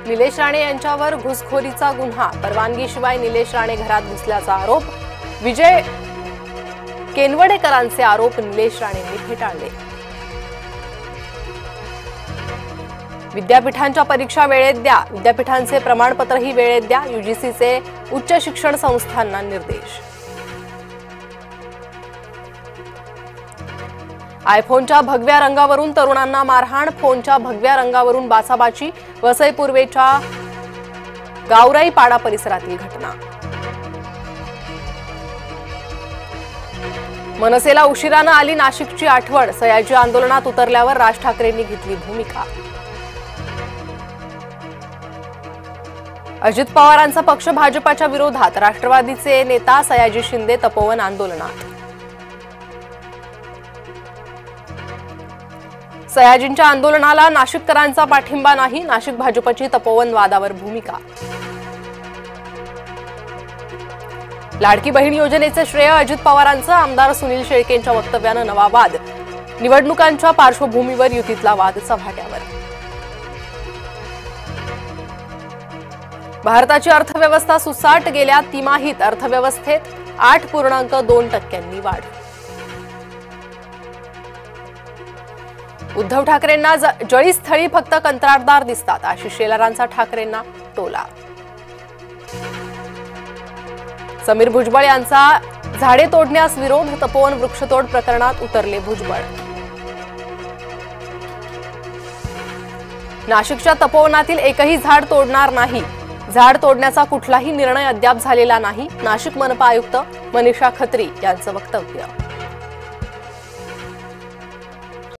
निलेश राणे यांच्यावर घुसखोरीचा गुन्हा, परवानगीशिवाय निलेश राणे घरात घुसल्याचा आरोप। विजय केनवडेकरांचे आरोप निलेश राणेंनी फेटाळले। विद्यापीठांच्या परीक्षा वेळेत द्या, विद्यापीठांचे प्रमाणपत्रही वेळेत द्या, यूजीसीचे उच्च शिक्षण संस्थांना निर्देश। आयफोनच्या भगव्या रंगावरून तरुणांना मारहाण, फोनच्या भगव्या रंगावरून बाचाबाची, वसई पूर्वेच्या गावराई पाडा परिसरातील घटना। मनसेला उशिरानं आली नाशिकची आठवण, सयाजी आंदोलनात उतरल्यावर राज ठाकरेंनी घेतली भूमिका। अजित पवारांचा पक्ष भाजपाच्या विरोधात, राष्ट्रवादीचे नेता सयाजी शिंदे तपोवन आंदोलनात। सयाजींच्या आंदोलनाला नाशिककरांचा पाठिंबा नाही, नाशिक भाजपची तपोवन वादावर भूमिका। लाडकी बहीण योजनेचे श्रेय अजित पवारांचं, आमदार सुनील शेळकेंच्या वक्तव्यानं नवा वाद, निवडणुकांच्या पार्श्वभूमीवर युतीतला वाद चव्हाट्यावर। भारताची अर्थव्यवस्था सुसाट, गेल्या तिमाहीत अर्थव्यवस्थेत 8.2% वाढ। उद्धव ठाकरेंना जळीस्थळी फक्त कंत्राटदार दिसतात, आशिष शेलारांचा ठाकरेंना टोला। समीर भुजबळ यांचा झाडे तोडण्यास विरोध, तपोवन वृक्षतोड प्रकरणात उतरले भुजबळ। नाशिकच्या तपोवनातील एकही झाड तोडणार नाही, झाड तोडण्याचा कुठलाही निर्णय अद्याप झालेला नाही, नाशिक मनपा आयुक्त मनीषा खत्री यांचं वक्तव्य।